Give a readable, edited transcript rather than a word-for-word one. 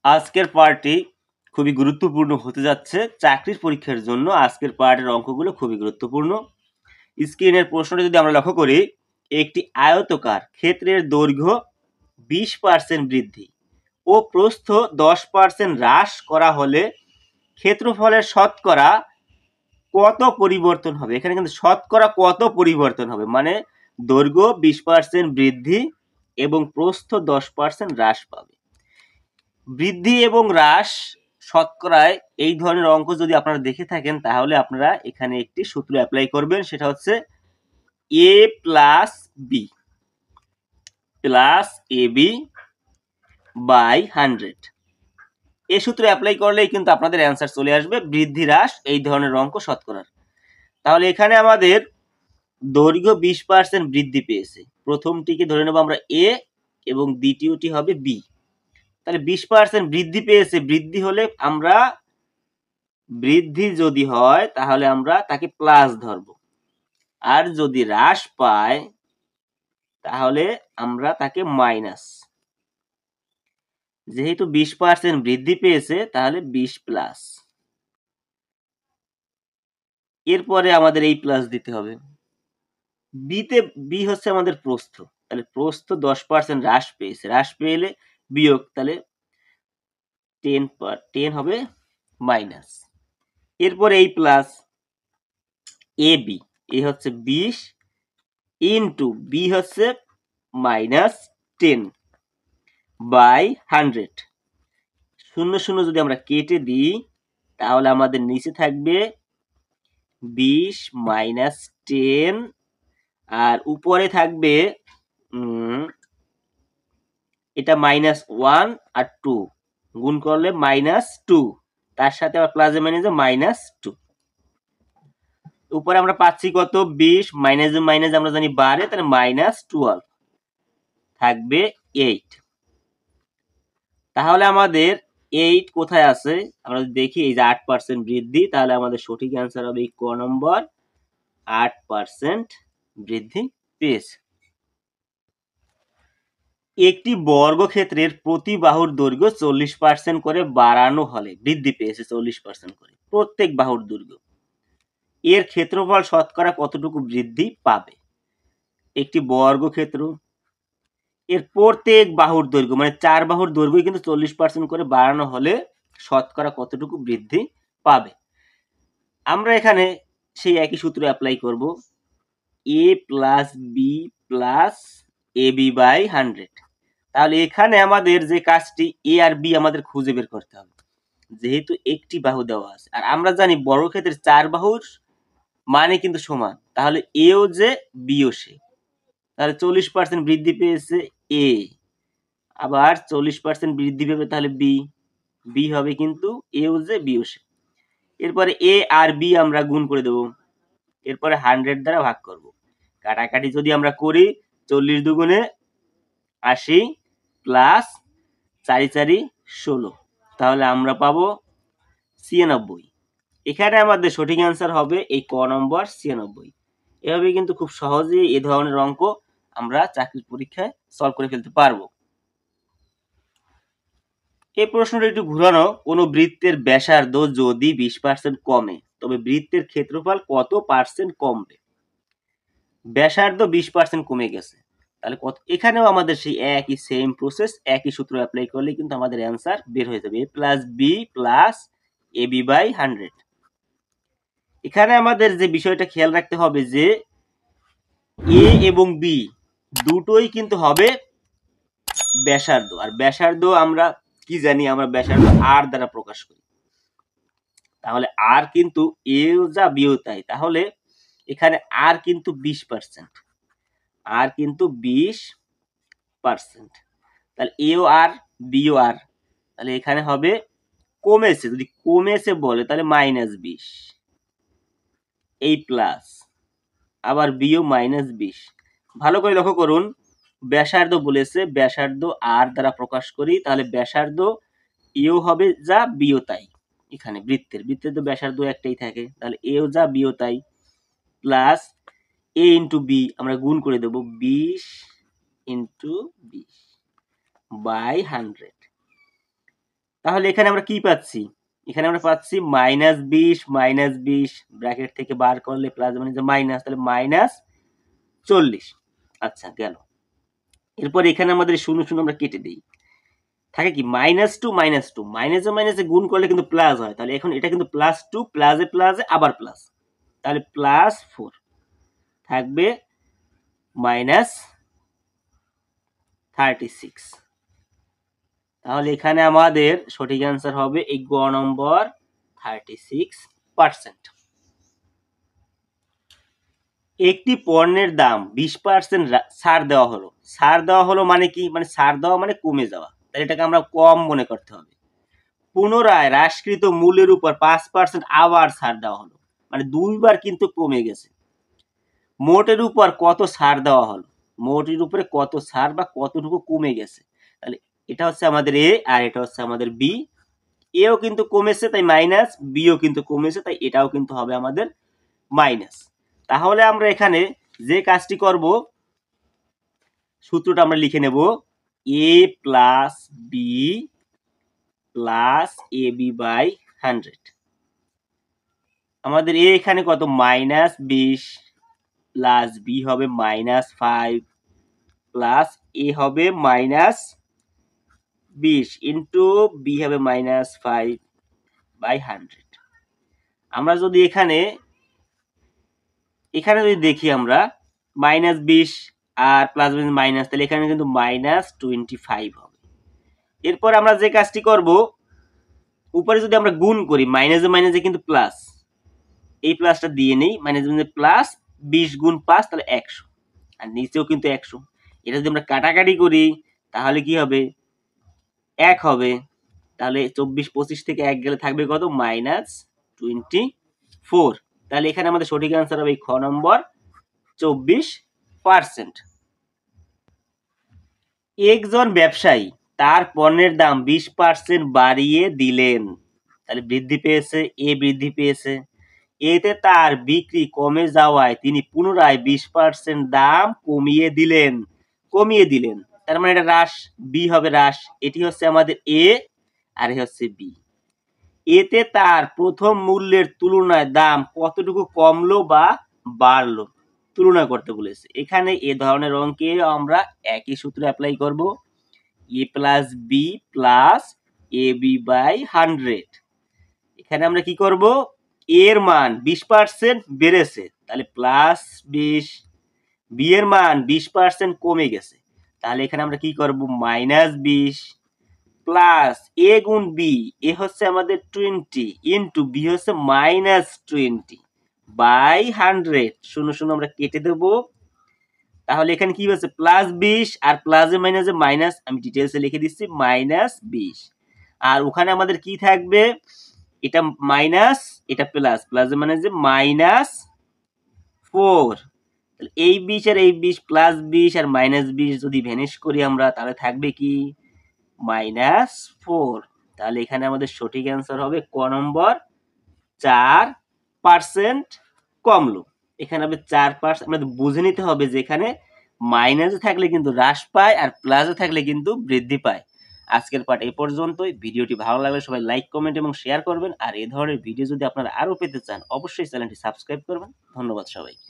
আজকের পার্টটি খুবই গুরুত্বপূর্ণ হতে যাচ্ছে চাকরির পরীক্ষার জন্য। আজকের পার্টের অঙ্কগুলো খুবই গুরুত্বপূর্ণ। স্ক্রিনের প্রশ্নটি যদি আমরা লক্ষ্য করি, একটি আয়তকার ক্ষেত্রের দৈর্ঘ্য 20% বৃদ্ধি ও প্রস্থ 10% হ্রাস করা হলে ক্ষেত্রফলের শতকরা কত পরিবর্তন হবে? এখানে কিন্তু শতকরা কত পরিবর্তন হবে, মানে দৈর্ঘ্য 20% বৃদ্ধি এবং প্রস্থ 10% হ্রাস পাবে। বৃদ্ধি এবং হ্রাস শতকরায় এই ধরনের অঙ্ক যদি আপনারা দেখে থাকেন, তাহলে আপনারা এখানে একটি সূত্র অ্যাপ্লাই করবেন, সেটা হচ্ছে a plus B plus ab by 100। এই সূত্র অ্যাপ্লাই করলেই কিন্তু আপনাদের অ্যান্সার চলে আসবে বৃদ্ধি হ্রাস এই ধরনের অঙ্ক শতকরার। তাহলে এখানে আমাদের দৈর্ঘ্য 20% বৃদ্ধি পেয়েছে, প্রথমটিকে ধরে নেব আমরা a এবং দ্বিতীয়টি হবে b। তাহলে 20% বৃদ্ধি পেয়েছে, বৃদ্ধি হলে আমরা বৃদ্ধি যদি হয় তাহলে আমরা তাকে প্লাস ধরব, আর যদি হ্রাস পায় তাহলে আমরা তাকে মাইনাস। যেহেতু 20% বৃদ্ধি পেয়েছে তাহলে 20 প্লাস, এরপরে আমাদের এই প্লাস দিতে হবে। বি হচ্ছে আমাদের প্রস্থ, তাহলে প্রস্থ 10% হ্রাস পেয়েছে, হ্রাস পেলে বিয়োগ, তাহলে 10 হবে মাইনাস। এরপরে এই প্লাস এ বি, এ হচ্ছে 20 ইন্টু বি হচ্ছে মাইনাস 10 বাই 100। শূন্য শূন্য যদি আমরা কেটে দিই তাহলে আমাদের নিচে থাকবে 20 মাইনাস 10, আর উপরে থাকবে এটা মাইনাস 1 আর 2 গুণ করলে মাইনাস 2, তার সাথে আবার প্লাসে মাইনাসে মাইনাস 2। উপরে আমরা পাচ্ছি কত? 20 মাইনাস মাইনাস আমরা জানি বাড়ে, তাহলে মাইনাস 12 থাকবে 8। তাহলে আমাদের 8 কোথায় আছে আমরা দেখি, এই যে 8% বৃদ্ধি, তাহলে আমাদের সঠিক অ্যান্সার হবে ক নম্বর, 8% বৃদ্ধি পেয়েছে। একটি বর্গক্ষেত্রের প্রতি বাহুর দৈর্ঘ্য 40% করে বাড়ানো হলে বৃদ্ধি পেয়েছে 40% করে প্রত্যেক বাহুর দৈর্ঘ্য, এর ক্ষেত্রফল শতকরা কতটুকু বৃদ্ধি পাবে? একটি বর্গক্ষেত্র এর প্রত্যেক বাহুর দৈর্ঘ্য, মানে 4 বাহুর দৈর্ঘ্য কিন্তু 40% করে বাড়ানো হলে শতকরা কতটুকু বৃদ্ধি পাবে? আমরা এখানে সেই একই সূত্র অ্যাপ্লাই করব, a plus B plus AB by 100। তাহলে এখানে আমাদের যে কাজটি, এ আর বি আমাদের খুঁজে বের করতে হবে, যেহেতু একটি বাহু দেওয়া আছে, আর আমরা জানি বর্গক্ষেত্রের 4 বাহুর মানে কিন্তু সমান, তাহলে এও যে বিও সে। তাহলে 40% বৃদ্ধি পেয়েছে এ, আবার 40% বৃদ্ধি পাবে তাহলে বি, বি হবে কিন্তু এও যে বিও সে। এরপরে এ আর বি আমরা গুণ করে দেব, এরপরে 100 দ্বারা ভাগ করব। কাটাকাটি যদি আমরা করি, 40 দুগুণে 80 প্লাস 4 4 16, তাহলে আমরা পাবো 96। এখানে আমাদের সঠিক অ্যান্সার হবে এই ক নম্বর 96। এভাবে কিন্তু খুব সহজেই এই ধরনের অঙ্ক আমরা চাকরির পরীক্ষায় সলভ করে ফেলতে পারবো। এই প্রশ্নটা একটু ঘুরানো, কোন বৃত্তের ব্যাসার্ধ যদি 20% কমে তবে বৃত্তের ক্ষেত্রফল কত পার্সেন্ট কমবে? ব্যাসার্ধ 20% কমে গেছে, তাহলে কত? এখানেও আমাদের সেই একই সেম প্রসেস, একই সূত্র অ্যাপ্লাই করলে কিন্তু আমাদের অ্যান্সার বের হয়ে যাবে, a plus B plus AB by 100। এখানে আমাদের যে বিষয়টা খেয়াল রাখতে হবে যে এ এবং বি দুটোই কিন্তু হবে ব্যাসার্ধ, আর ব্যাসার্ধ আমরা কি জানি, আমরা ব্যাসার্ধ আর দ্বারা প্রকাশ করি। তাহলে আর কিন্তু এও যা বিও তাই, তাহলে এখানে আর কিন্তু 20%, আর কিন্তু 20%, তাহলে এও আর বিও আর, তাহলে এখানে হবে কমেছে, যদি কমেছে বলে তাহলে -20, এই প্লাস আবার বিও -20। ভালো করে লক্ষ্য করুন, ব্যাসার্ধ বলেছে, ব্যাসার্ধ আর দ্বারা প্রকাশ করি, তাহলে ব্যাসার্ধ এও হবে যা বিও তাই। এখানে বৃত্তের তো ব্যাসার্ধ একটাই থাকে, তাহলে এও যা বিও তাই, প্লাস এ ইন্টু বি আমরা গুণ করে দেব, 20 ইন্টু 20 বাই 100। তাহলে এখানে আমরা কি পাচ্ছি? এখানে আমরা পাচ্ছি -20 ব্র্যাকেট থেকে বার করলে প্লাস মানে যে মাইনাস, তাহলে -40। আচ্ছা গেল। এরপর এখানে আমাদের শূন্য শূন্য আমরা কেটে দিই, থাকে কি -2 -2 মাইনাসে মাইনাসে গুণ করলে কিন্তু প্লাস হয়, তাহলে এখন এটা কিন্তু +2 প্লাসে প্লাসে আবার প্লাস, তাহলে +4 থাকবে -36। তাহলে এখানে আমাদের সঠিক অ্যান্সার হবে এই গ নম্বর 36%। একটি পণ্যের দাম 20% ছাড় দেওয়া হলো। ছাড় দেওয়া হলো মানে কি? মানে ছাড় দেওয়া মানে কমে যাওয়া, তাহলে এটাকে আমরা কম মনে করতে হবে। পুনরায় হ্রাসকৃত মূল্যের উপর 5% আবার ছাড় দেওয়া হলো, মানে দুইবার কিন্তু কমে গেছে। মোটের উপর কত ছাড় দেওয়া হলো? মোটের উপরে কত ছাড় বা কতটুকু কমে গেছে, তাহলে এটা হচ্ছে আমাদের এ আর এটা হচ্ছে আমাদের বি। এও কিন্তু কমেছে তাই মাইনাস, বিও কিন্তু কমেছে তাই এটাও কিন্তু হবে আমাদের মাইনাস। তাহলে আমরা এখানে যে কাজটি করব, সূত্রটা আমরা লিখে নেব a plus B plus A B by 100। আমাদের এ এখানে কত? -20 প্লাস বি হবে -5 প্লাস এ হবে -20 ইন্টু বি হবে -5 বাই 100। আমরা যদি এখানে যদি দেখি আমরা -20 আর প্লাস মাইনাস, তাহলে এখানে কিন্তু -25 হবে। এরপর আমরা যে কাজটি করব, উপরে যদি আমরা গুণ করি, মাইনাসে মাইনাসে কিন্তু প্লাস, এই প্লাসটা দিয়ে নেই, মাইনাসে প্লাস 20 গুণ 5 তাহলে 100, আর নিচেও কিন্তু 100। এটা যদি আমরা কাটাকাটি করি তাহলে কি হবে? 1 হবে। তাহলে 24 25 থেকে 1 গেলে থাকবে কত? -24। তাহলে এখানে আমাদের সঠিক অ্যান্সার হবে খ নম্বর 24%। একজন ব্যবসায়ী তার পণ্যের দাম 20% বাড়িয়ে দিলেন, তাহলে বৃদ্ধি পেয়েছে, এ বৃদ্ধি পেয়েছে। এতে তার বিক্রি কমে যাওয়ায় তিনি পুনরায় 20% দাম কমিয়ে দিলেন। তার মানে এটা হ্রাস, বি হবে হ্রাস। এটি হচ্ছে আমাদের এ আর এ হচ্ছে বি। এতে তার প্রথম মূল্যের তুলনায় দাম কতটুকু কমলো বা বাড়লো তুলনা করতে বলেছে। এখানে এ ধরনের অঙ্কে আমরা একই সূত্র অ্যাপ্লাই করব, A plus B plus A B by 100। এখানে আমরা কি করব? এর মান 20% বেড়েছে, তাহলে +20, বি এর মান 20% কমে গেছে, তাহলে এখানে আমরা কি করব? -20 প্লাস এ গুণ বি, এ হচ্ছে আমাদের 20 ইন্টু বি হচ্ছে -20 বাই 100। শূন্য শূন্য আমরা কেটে দেব। তাহলে এখানে কি হচ্ছে? +20 আর প্লাসে মাইনাসে মাইনাস, আমি ডিটেলসে লিখে দিচ্ছি -20। আর ওখানে আমাদের কি থাকবে? এটা মাইনাস, এটা প্লাস, প্লাসে মাইনাসে -4। তাহলে এই 20 আর এই 20, +20 আর -20 যদি ভ্যানিশ করি আমরা, তাহলে থাকবে কি? -4। তাহলে এখানে আমাদের সঠিক অ্যান্সার হবে ক নম্বর 4% কমলো। এখানে হবে 4%। আমাদের বুঝে নিতে হবে যে এখানে মাইনাসে থাকলে কিন্তু হ্রাস পায় আর প্লাসে থাকলে কিন্তু বৃদ্ধি পায়। আজকের পাঠ এই পর্যন্তই। ভিডিওটি ভালো লাগলে সবাই লাইক, কমেন্ট এবং শেয়ার করবেন। আর এই ধরনের ভিডিও যদি আপনারা আরো পেতে চান, অবশ্যই চ্যানেলটি সাবস্ক্রাইব করবেন। ধন্যবাদ সবাইকে।